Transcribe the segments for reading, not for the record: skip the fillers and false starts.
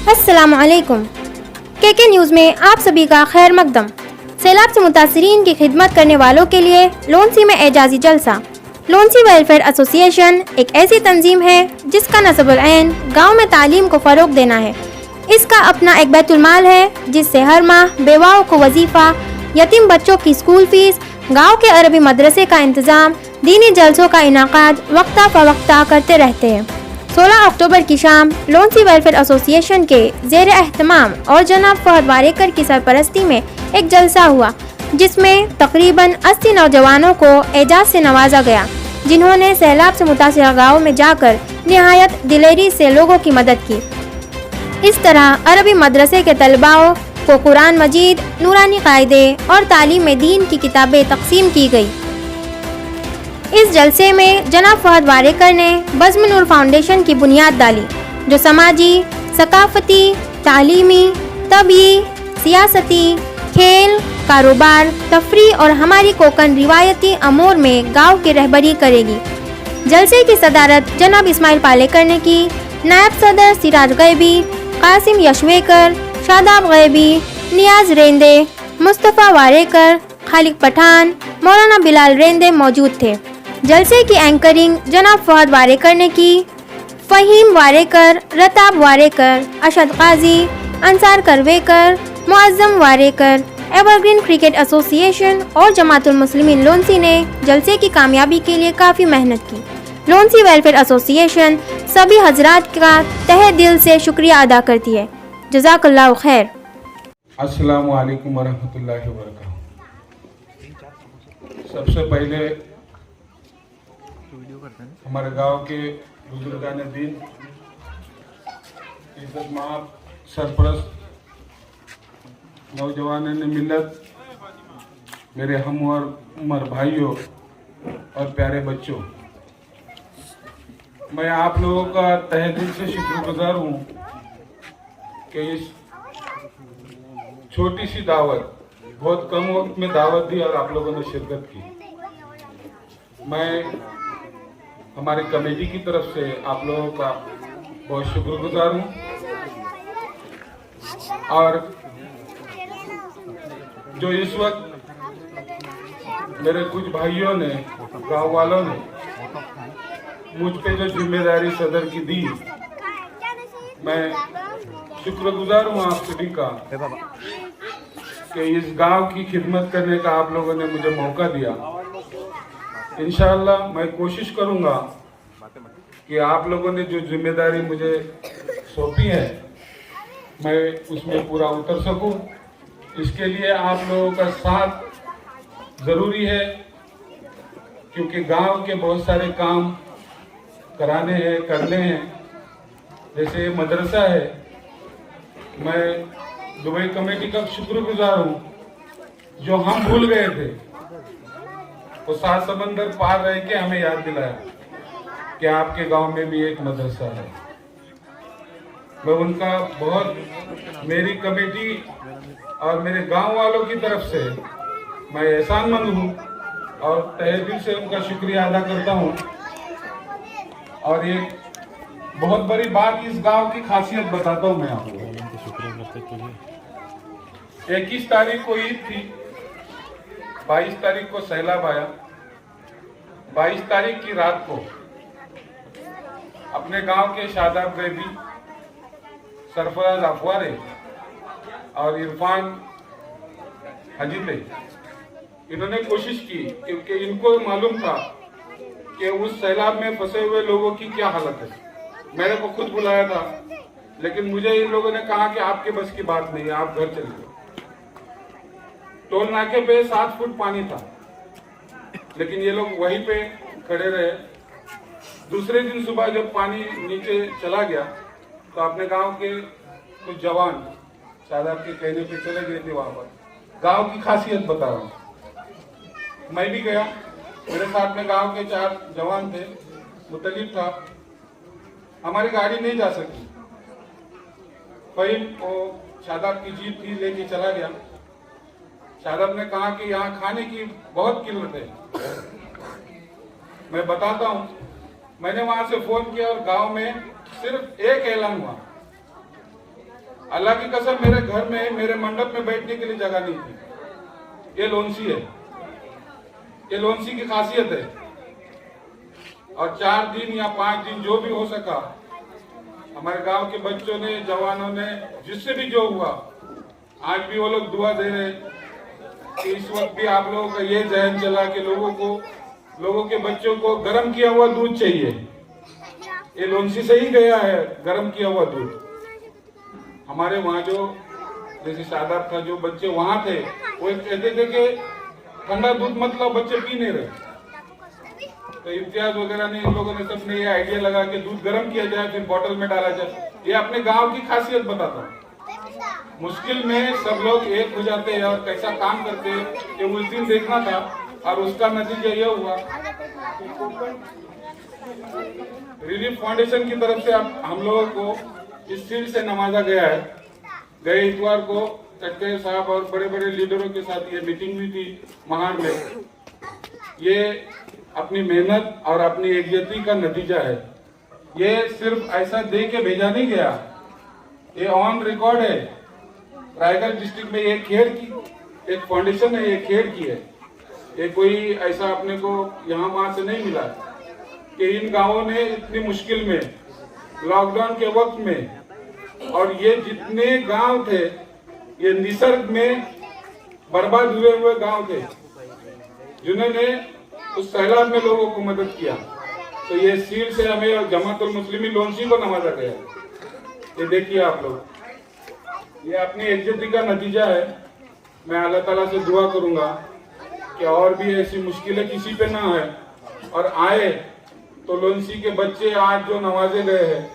अस्सलामुअलैकुम। के न्यूज़ में आप सभी का खैर मकदम। सैलाब से मुतासरीन की खिदमत करने वालों के लिए लोनसी में एजाजी जलसा। लोनसी वेलफेयर एसोसिएशन एक ऐसी तंजीम है जिसका नस्बुल ऐन गाँव में तालीम को फ़रोग देना है। इसका अपना एक बैतुल-माल है जिससे हर माह बेवाओं को वजीफ़ा, यतीम बच्चों की स्कूल फीस, गाँव के अरबी मदरसे का इंतज़ाम, दीनी जलसों का इनाकाद वक्ता फ़वक्ता करते रहते हैं। 16 अक्टूबर की शाम लोनसी वेलफेयर एसोसिएशन के ज़ेर एहतमाम और जनाब फहद वारेकर की सरपरस्ती में एक जलसा हुआ जिसमें तकरीबन 80 नौजवानों को एजाज़ से नवाजा गया, जिन्होंने सैलाब से मुतासिर गाँव में जाकर निहायत दिलेरी से लोगों की मदद की। इस तरह अरबी मदरसे के तलबाओं को कुरान मजीद, नूरानी कायदे और तालीम दीन की किताबें तकसीम की गई। इस जलसे में जनाब फहद वारेकर ने बज़्म नूर फाउंडेशन की बुनियाद डाली, जो समाजी, सकाफती, तालीमी, तबी, सियासती, खेल, कारोबार, तफरी और हमारी कोकन रिवायती अमूर में गाँव की रहबरी करेगी। जलसे की सदारत जनाब इस्माइल पालेकर ने की। नायब सदर सिराज गैबी, कासिम यशवेकर, शादाब गैबी, नियाज रेंदे, मुस्तफ़ा वारेकर, खालिक पठान, मौलाना बिलाल रेंदे मौजूद थे। जलसे की एंकरिंग जनाब फहद वारेकर ने की। Faheem Warekar, Ratab Warekar, Ashad Kazi, Ansar Karvekar, Muazzam Warekar, Evergreen Cricket Association और जमातुल मुस्लिमीन लोनसी ने जलसे की कामयाबी के लिए काफ़ी मेहनत की। लोनसी वेलफेयर एसोसिएशन सभी हजरात का तहे दिल से शुक्रिया अदा करती है। जज़ाकल्लाहु खैर। अस्सलामु अलैकुम वरहमतुल्लाहि वबरकातुहू। सबसे पहले हमारे गांव के बुजुर्गान दीन, इज्जत माब, सरपरस्त, नौजवान मिल्लत, मेरे हम उम्र भाइयों और प्यारे बच्चों, मैं आप लोगों का तहे दिल से शुक्रगुजार हूँ कि इस छोटी सी दावत, बहुत कम वक्त में दावत दी और आप लोगों ने शिरकत की। मैं हमारी कमेटी की तरफ से आप लोगों का बहुत शुक्रगुजार हूँ। और जो इस वक्त मेरे कुछ भाइयों ने, गांव वालों ने मुझ पे जो जिम्मेदारी सदर की दी, मैं शुक्रगुजार हूँ आप सभी का कि इस गांव की खिदमत करने का आप लोगों ने मुझे मौका दिया। इंशाअल्लाह मैं कोशिश करूंगा कि आप लोगों ने जो जिम्मेदारी मुझे सौंपी है मैं उसमें पूरा उतर सकूं। इसके लिए आप लोगों का साथ ज़रूरी है, क्योंकि गांव के बहुत सारे काम कराने हैं, करने हैं। जैसे मदरसा है, मैं दुबई कमेटी का शुक्रगुजार हूँ, जो हम भूल गए थे, वो 7 समंदर पार रह के हमें याद दिलाया कि आपके गांव में भी एक मदरसा है। मैं उनका बहुत, मेरी कमेटी और मेरे गांव वालों की तरफ से मैं एहसानमंद हूँ और तहे दिल से उनका शुक्रिया अदा करता हूँ। और एक बहुत बड़ी बात, इस गांव की खासियत बताता हूँ मैं आपको। 21 तारीख को ईद थी, 22 तारीख को सैलाब आया। 22 तारीख की रात को अपने गांव के शादाब गैबी, सरफराज अफवारे और इरफान हजीते, इन्होंने कोशिश की, क्योंकि इनको मालूम था कि उस सैलाब में फंसे हुए लोगों की क्या हालत है। मैंने को खुद बुलाया था, लेकिन मुझे इन लोगों ने कहा कि आपके बस की बात नहीं है, आप घर चलिए। टोल नाके पे 7 फुट पानी था, लेकिन ये लोग वहीं पे खड़े रहे। दूसरे दिन सुबह जब पानी नीचे चला गया तो अपने गांव के कुछ जवान शादाब के कहने पे चले गए थे वहां पर। गांव की खासियत बता रहा हूँ, मैं भी गया, मेरे साथ में गांव के 4 जवान थे, मुतलिब था। हमारी गाड़ी नहीं जा सकी, फ़हीम वो शादाब की जीप थी, लेके चला गया। शादाब ने कहा कि यहाँ खाने की बहुत किल्लत है। मैं बताता हूँ, मैंने वहां से फोन किया और गांव में सिर्फ एक ऐलान हुआ अल्लाह की कसम मेरे घर में, मेरे मंडप में बैठने के लिए जगह नहीं थी। ये लोनसी है, ये लोनसी की खासियत है। और 4 दिन या 5 दिन जो भी हो सका, हमारे गांव के बच्चों ने, जवानों ने, जिससे भी जो हुआ, आज भी वो लोग दुआ दे रहे हैं कि इस वक्त भी आप लोगों का ये जहन चला कि लोगों के बच्चों को गर्म किया हुआ दूध चाहिए। ये लोनसी से ही गया है गर्म किया हुआ दूध। हमारे वहाँ जो जैसे शादाब था, जो बच्चे वहाँ थे वो कहते थे कि ठंडा दूध मतलब बच्चे पी नहीं रहे। तो इम्तियाज वगैरह ने, इन लोगों ने सबने ये आइडिया लगा कि दूध गर्म किया जाए, फिर बोतल में डाला जाए। ये अपने गांव की खासियत बताता हूँ। मुश्किल में सब लोग एक हो जाते हैं और कैसा काम करते हैं, ये उस दिन देखना था और उसका नतीजा यह हुआ। रिलीफ फाउंडेशन की तरफ से अब हम लोगों को इस सीट से नवाजा गया है। गए इतवार को चट्टे साहब और बड़े बड़े लीडरों के साथ ये मीटिंग हुई थी महाड़ में। ये अपनी मेहनत और अपनी एकजुटता का नतीजा है। ये सिर्फ ऐसा दे के भेजा नहीं गया, ये ऑन रिकॉर्ड है। रायगढ़ डिस्ट्रिक्ट में ये खेर की एक फाउंडेशन है, ये खेर की है। ये कोई ऐसा अपने को यहाँ वहां से नहीं मिला कि इन गांवों ने इतनी मुश्किल में, लॉकडाउन के वक्त में, और ये जितने गांव थे ये निसर्ग में बर्बाद हुए गांव थे, जिन्होंने उस सैलाब में लोगों को मदद किया। तो ये सील से हमें जमातुल मुस्लिमीन लोनसी को नवाजा गया। ये देखिए आप लोग, ये अपनी एकजुटता का नतीजा है। मैं अल्लाह ताला से दुआ करूंगा कि और भी ऐसी मुश्किलें किसी पे ना आए, और आए तो लोनसी के बच्चे आज जो नवाजे गए हैं,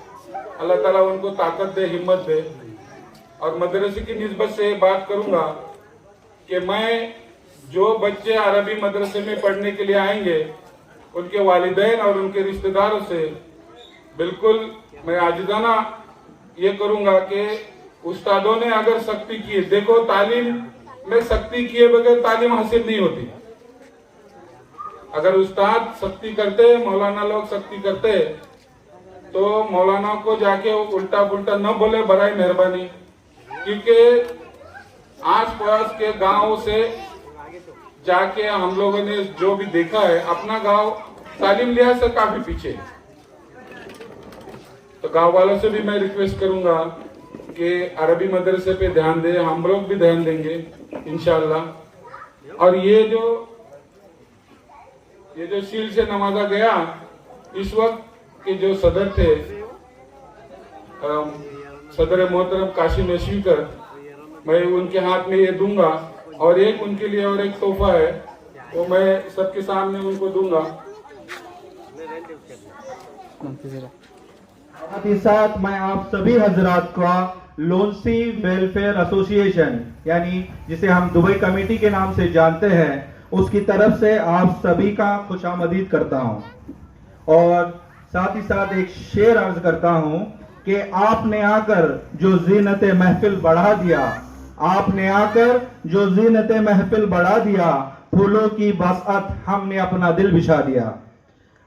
अल्लाह ताला उनको ताकत दे, हिम्मत दे। और मदरसे की निस्बत से बात करूंगा कि मैं जो बच्चे अरबी मदरसे में पढ़ने के लिए आएंगे, उनके वालिदैन और उनके रिश्तेदारों से बिल्कुल मैं आजिज़ाना ये करूंगा कि उस्तादों ने अगर सख्ती की, देखो तालीम में सख्ती किए बगैर तालीम हासिल नहीं होती। अगर उस्ताद सख्ती करते, मौलाना लोग सख्ती करते, तो मौलाना को जाके उल्टा पुल्टा न बोले, बराए मेहरबानी। क्योंकि आस पास के गांव से जाके हम लोगों ने जो भी देखा है, अपना गांव तालीम लिहाज से काफी पीछे है। तो गांव वालों से भी मैं रिक्वेस्ट करूंगा कि अरबी मदरसे पे ध्यान दे, हम लोग भी ध्यान देंगे इंशाअल्लाह। और ये जो सील से नवाजा गया, इस वक्त के जो सदर थे, सदर मोहतरम काशिम नशीकर, मैं उनके हाथ में ये दूंगा, और एक उनके लिए और एक तोहफा है, वो मैं सबके सामने उनको दूंगा। साथ ही साथ मैं आप सभी हजरात का लोनसी वेलफेयर एसोसिएशन, यानी जिसे हम दुबई कमेटी के नाम से जानते हैं, उसकी तरफ से आप सभी का खुशामदीद करता हूं। और साथ ही साथ एक शेर अर्ज करता हूं कि आपने आकर जो जीनत महफिल बढ़ा दिया, आपने आकर जो जीनत महफिल बढ़ा दिया, फूलों की बसअत हमने अपना दिल बिछा दिया।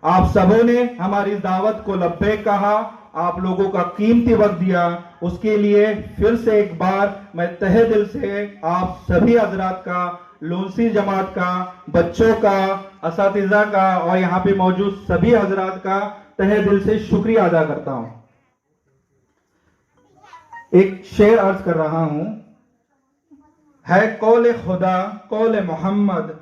आप सबों ने हमारी दावत को लब्बैक कहा, आप लोगों का कीमती वक्त दिया, उसके लिए फिर से एक बार मैं तहे दिल से आप सभी हजरात का, लोनसी जमात का, बच्चों का, असातिज़ा का और यहाँ पे मौजूद सभी हजरात का तहे दिल से शुक्रिया अदा करता हूँ। एक शेर अर्ज कर रहा हूं, है कौल खुदा कौल मोहम्मद,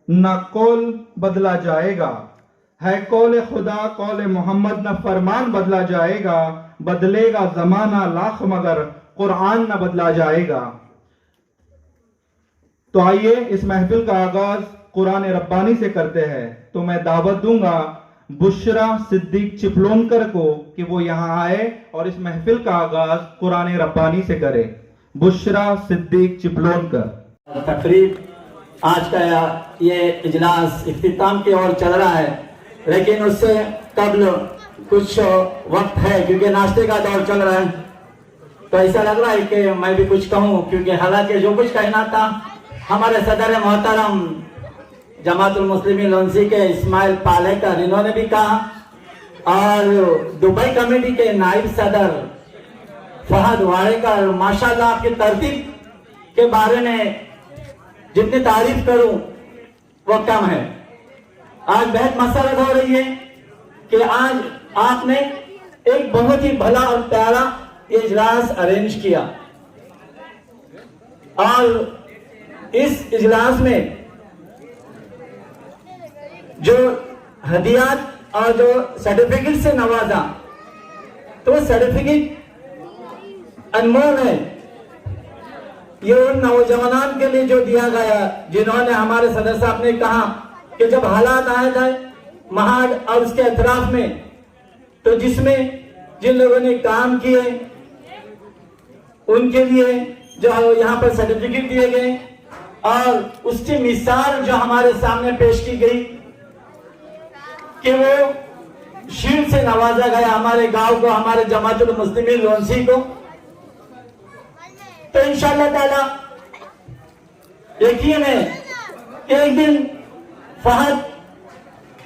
न कौल बदला जाएगा। है कौल खुदा कौल मोहम्मद, न फरमान बदला जाएगा। बदलेगा जमाना लाख मगर कुरान न बदला जाएगा। तो आइए इस महफिल का आगाज कुरान रब्बानी से करते हैं। तो मैं दावत दूंगा बुशरा सिद्दीक चिपलोनकर को कि वो यहाँ आए और इस महफिल का आगाज कुरान रब्बानी से करे। बुशरा सिद्दीक चिपलोनकर। तकरीब आज का ये इजलास इख्तिताम की ओर चल रहा है, लेकिन उससे कबल कुछ वक्त है क्योंकि नाश्ते का दौर चल रहा है। तो ऐसा लग रहा है कि मैं भी कुछ कहूँ, क्योंकि हालांकि जो कुछ कहना था हमारे सदर मोहतरम जमातुल मुस्लिमीन लोनसी के इस्माइल पालेकर इन्होंने भी कहा, और दुबई कमेटी के नायब सदर फहद वाडेकर, माशाल्लाह आपकी तरतीब के बारे में जितनी तारीफ करूं वो कम है। आज बहुत मसरत हो रही है कि आज आपने एक बहुत ही भला और प्यारा इजलास अरेंज किया और इस इजलास में जो हदियात और जो सर्टिफिकेट से नवाजा, तो सर्टिफिकेट अनमोल है। ये उन नौजवानों के लिए जो दिया गया, जिन्होंने हमारे सदस्य साहब ने कहा कि जब हालात आ जाए महाड़ और उसके अतराफ में, तो जिसमें जिन लोगों ने काम किए उनके लिए जो यहाँ पर सर्टिफिकेट दिए गए और उसकी मिसाल जो हमारे सामने पेश की गई कि वो शील्ड से नवाजा गया हमारे गांव को, हमारे जमातुल मुस्लिमीन लोन्सी को। तो इंशाअल्लाह ताला यकीन है कि एक दिन फहद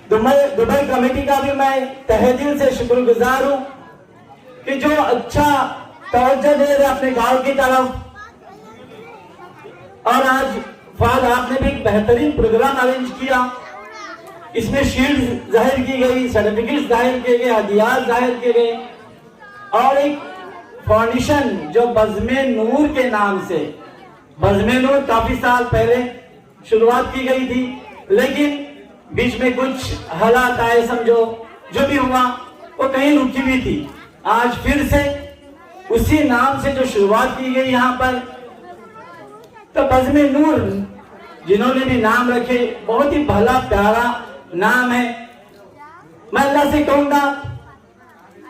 दुबई कमेटी का भी मैं तहे दिल से शुक्रगुजार हूं कि जो अच्छा तवज्जो दे रहे अपने गांव की तरफ। और आज फहद आपने भी एक बेहतरीन प्रोग्राम अरेंज किया, इसमें शील्ड जाहिर की गई, सर्टिफिकेट जाहिर किए गए, हदियात जाहिर किए गए और एक फाउंडेशन जो बज़्मे नूर के नाम से, बज़्मे नूर काफी साल पहले शुरुआत की गई थी, लेकिन बीच में कुछ हालात आए, समझो जो भी हुआ वो कहीं रुकी हुई थी। आज फिर से उसी नाम से जो शुरुआत की गई यहाँ पर, तो बज़्मे नूर जिन्होंने भी नाम रखे, बहुत ही भला प्यारा नाम है। मैं अल्लाह से कहूंगा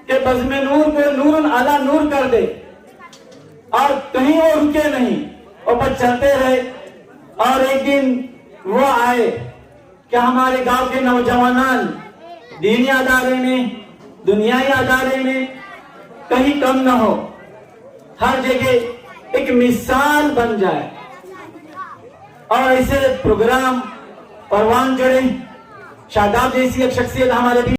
कि बज़्मे नूर को नूरुन अला नूर कर दे और कहीं वो रुके नहीं, और बस चलते रहे। और एक दिन वो आए कि हमारे गांव के नौजवान दीनी अदारे में, दुनियाई अदारे में कहीं कम न हो, हर जगह एक मिसाल बन जाए। और ऐसे प्रोग्राम परवान जड़े शादाब जैसी एक शख्सियत हमारे